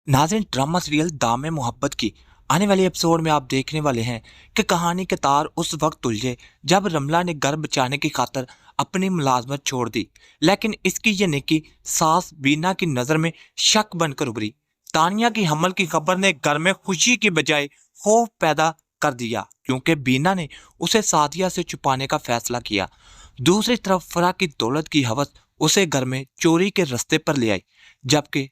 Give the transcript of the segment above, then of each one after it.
नाज़रीन, drama serial दाम मोहब्बत की आने वाले एपिसोड में आप देखने वाले हैं कि कहानी के तार उस वक्त उलझे जब रमला ने घर बचाने की खातर अपनी मुलाजमत छोड़ दी। लेकिन इसकी ये नेकी सास बीना की नज़र में शक बनकर उभरी। तानिया की हमल की खबर ने घर में खुशी की बजाय खौफ पैदा कर दिया, क्योंकि बीना ने उसे सादिया से छुपाने का फैसला किया। दूसरी तरफ फरा की दौलत की हवस उसे घर में चोरी के रास्ते पर ले आई, जबकि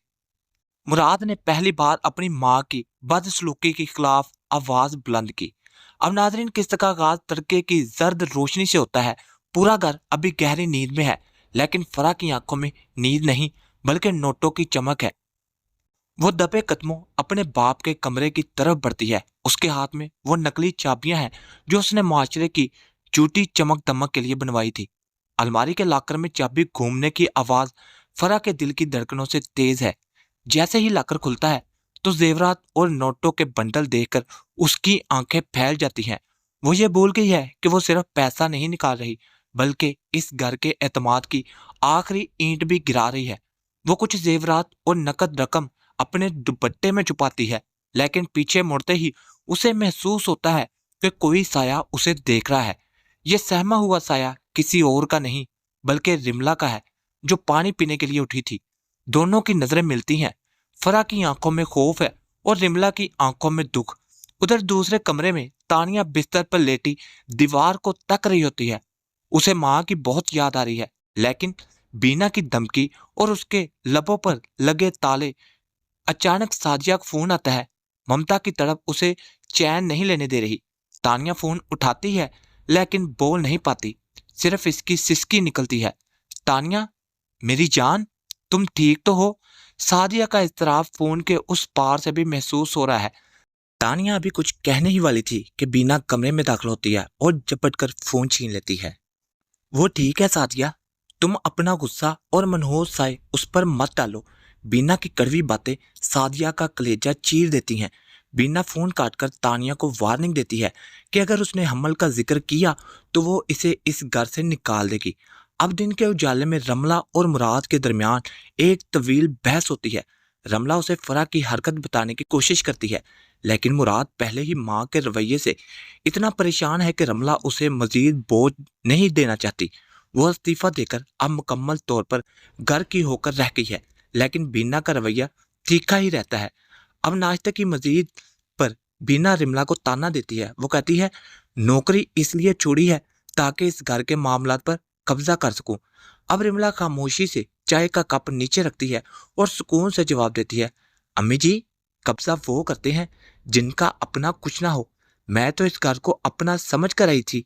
मुराद ने पहली बार अपनी माँ की बदसलूकी के खिलाफ आवाज बुलंद की। अब नाजरीन, किस्त का आगाज तड़के की जर्द रोशनी से होता है। पूरा घर अभी गहरी नींद में है, लेकिन फरा की आंखों में नींद नहीं बल्कि नोटों की चमक है। वो दबे कदमों अपने बाप के कमरे की तरफ बढ़ती है। उसके हाथ में वो नकली चाबियां हैं जो उसने माशरे की झूठी चमक दमक के लिए बनवाई थी। अलमारी के लॉकर में चाबी घूमने की आवाज फरा के दिल की धड़कनों से तेज है। जैसे ही लॉकर खुलता है तो जेवरात और नोटों के बंडल देखकर उसकी आंखें फैल जाती हैं। वो ये भूल गई है कि वो सिर्फ पैसा नहीं निकाल रही, बल्कि इस घर के एतमाद की आखिरी ईंट भी गिरा रही है। वो कुछ जेवरात और नकद रकम अपने दुपट्टे में छुपाती है, लेकिन पीछे मुड़ते ही उसे महसूस होता है कि कोई साया उसे देख रहा है। ये सहमा हुआ साया किसी और का नहीं बल्कि रिमला का है, जो पानी पीने के लिए उठी थी। दोनों की नजरें मिलती हैं। फरा की आंखों में खौफ है और रिमला की आंखों में दुख। उधर दूसरे कमरे में तानिया बिस्तर पर लेटी दीवार को तक रही होती है। उसे माँ की बहुत याद आ रही है, लेकिन बीना की धमकी और उसके लबों पर लगे ताले। अचानक साजिया का फोन आता है। ममता की तड़प उसे चैन नहीं लेने दे रही। तानिया फोन उठाती है, लेकिन बोल नहीं पाती। सिर्फ इसकी सिसकी निकलती है। तानिया, मेरी जान, तुम ठीक तो हो? सादिया का इज़्तिराब फोन के उस पार से भी महसूस हो रहा है। तानिया अभी कुछ कहने ही वाली थी कि बीना कमरे में दाखिल होती है और झपट कर फोन छीन लेती है। वो ठीक है सादिया, तुम अपना गुस्सा और मनहूस साए उस पर मत डालो। बीना की कड़वी बातें सादिया का कलेजा चीर देती हैं। बीना फोन काटकर तानिया को वार्निंग देती है कि अगर उसने हमल का जिक्र किया तो वो इसे इस घर से निकाल देगी। अब दिन के उजाले में रमला और मुराद के दरमियान एक तवील बहस होती है। रमला उसे फरा की हरकत बताने की कोशिश करती है, लेकिन मुराद पहले ही माँ के रवैये से इतना परेशान है कि रमला उसे मजीद बोझ नहीं देना चाहती। वो इस्तीफा देकर अब मुकम्मल तौर पर घर की होकर रह गई है, लेकिन बीना का रवैया तीखा ही रहता है। अब नाश्ते की मजीद पर बीना रिमला को ताना देती है। वो कहती है, नौकरी इसलिए छोड़ी है ताकि इस घर के मामलात पर कब्जा कर सकूं। अब रिमला खामोशी से चाय का कप नीचे रखती है और सुकून से जवाब देती है, अम्मी जी, कब्जा वो करते हैं जिनका अपना कुछ ना हो। मैं तो इस घर को अपना समझ कर आई थी।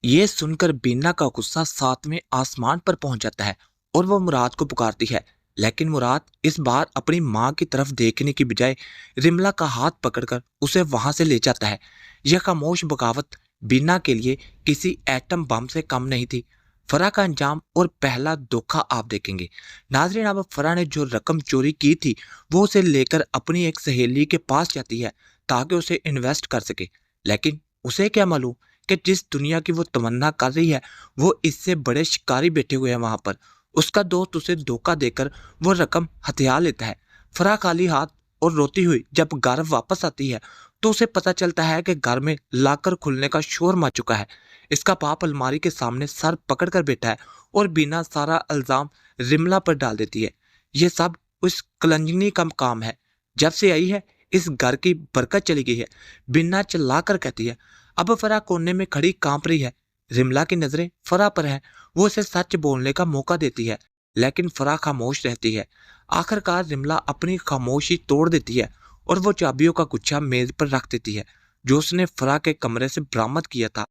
ये सुनकर बीना का गुस्सा सातवें आसमान पर पहुंच जाता है और वो मुराद को पुकारती है, लेकिन मुराद इस बार अपनी माँ की तरफ देखने की बजाय रिमला का हाथ पकड़कर उसे वहां से ले जाता है। यह खामोश बगावत बीना के लिए किसी एटम बम से कम नहीं थी। फरा का अंजाम और पहला धोखा आप देखेंगे। नाजरीन, अब फरा ने जो रकम चोरी की थी वो उसे लेकर अपनी एक सहेली के पास जाती है ताकि उसे इन्वेस्ट कर सके। लेकिन उसे क्या मालूम कि जिस दुनिया की वो तमन्ना कर रही है वो इससे बड़े शिकारी बैठे हुए हैं वहां पर। उसका दोस्त उसे धोखा देकर वो रकम हथिया लेता है। फराह खाली हाथ और रोती हुई जब घर वापस आती है तो उसे पता चलता है कि घर में लाकर खुलने का शोर मच चुका है। इसका बाप अलमारी के सामने सर पकड़ कर बैठा है और बिना सारा इल्जाम रिमला पर डाल देती है। ये सब उस कलंजनी का काम है। जब से आई है इस घर की बरकत चली गई है। बिना चिल्ला कर कहती है। अब फरा कोने में खड़ी कांप रही है। रिमला की नजरें फरा पर है। वो उसे सच बोलने का मौका देती है, लेकिन फरा खामोश रहती है। आखिरकार रिमला अपनी खामोशी तोड़ देती है और वो चाबियों का गुच्छा मेज पर रख देती है जो उसने फरा के कमरे से बरामद किया था।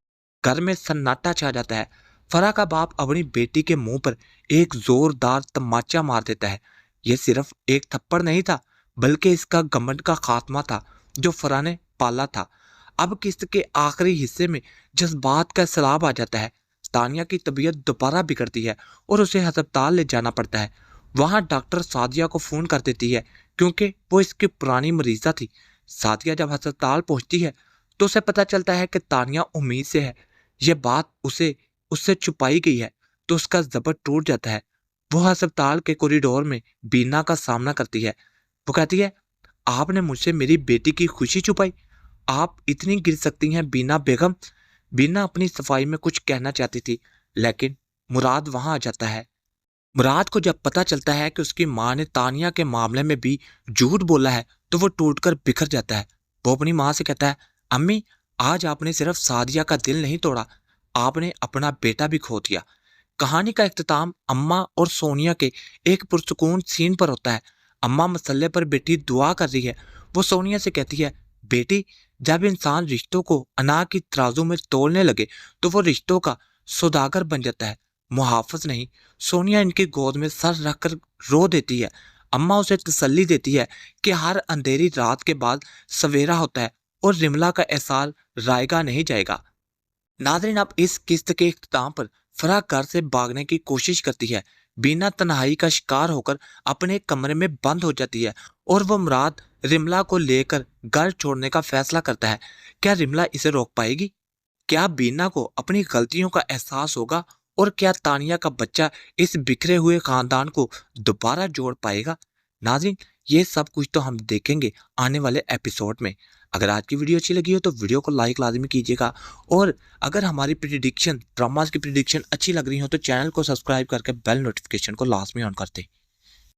घर में सन्नाटा छा जाता है। फरा का बाप अपनी बेटी के मुंह पर एक जोरदार तमाचा मार देता है। यह सिर्फ एक थप्पड़ नहीं था, बल्कि इसका घमंड का खात्मा था जो फरा ने पाला था। अब किस्त के आखिरी हिस्से में जज्बात का सैलाब आ जाता है। तानिया की तबीयत दोबारा बिगड़ती है और उसे अस्पताल ले जाना पड़ता है। वहां डॉक्टर सादिया को फोन कर देती है, क्योंकि वो इसकी पुरानी मरीजा थी। सादिया जब अस्पताल पहुंचती है तो उसे पता चलता है कि तानिया उम्मीद से है। यह बात उसे उससे छुपाई गई है, तो उसका जबर टूट जाता है। वो अस्पताल के कॉरिडोर में बीना का सामना करती है। वो कहती है, आपने मुझसे मेरी बेटी की खुशी छुपाई। आप इतनी गिर सकती हैं बीना बेगम। बीना अपनी सफाई में कुछ कहना चाहती थी, लेकिन मुराद वहां आ जाता है। मुराद को जब पता चलता है कि उसकी माँ ने तानिया के मामले में भी झूठ बोला है, तो वो टूटकर बिखर जाता है। वो अपनी माँ से कहता है, अम्मी, आज आपने सिर्फ सादिया का दिल नहीं तोड़ा, आपने अपना बेटा भी खो दिया। कहानी का इख्तिताम अम्मा और सोनिया के एक पुरसुकून सीन पर होता है। अम्मा मसल्ले पर बैठी दुआ कर रही है। वो सोनिया से कहती है, बेटी, जब इंसान रिश्तों को अना की तराजू में तोलने लगे तो वो रिश्तों का सौदागर बन जाता है, मुहाफिज नहीं। सोनिया इनकी गोद में सर रखकर रो देती है। अम्मा उसे तसल्ली देती है कि हर अंधेरी रात के बाद सवेरा होता है और रिमला का एहसास रायगा नहीं जाएगा। नाज़रीन, अब इस किस्त के इख्तिताम पर फराह घर से भागने की कोशिश करती है। बीना तन्हाई का शिकार होकर अपने कमरे में बंद हो जाती है और वो मुराद रिमला को लेकर घर छोड़ने का फैसला करता है। क्या रिमला इसे रोक पाएगी? क्या बीना को अपनी गलतियों का एहसास होगा? और क्या तानिया का बच्चा इस बिखरे हुए खानदान को दोबारा जोड़ पाएगा? नाज़रीन, ये सब कुछ तो हम देखेंगे आने वाले एपिसोड में। अगर आज की वीडियो अच्छी लगी हो तो वीडियो को लाइक लाजमी कीजिएगा, और अगर हमारी प्रिडिक्शन ड्रामास की प्रिडिक्शन अच्छी लग रही हो तो चैनल को सब्सक्राइब करके बेल नोटिफिकेशन को लाजमी ऑन कर दें।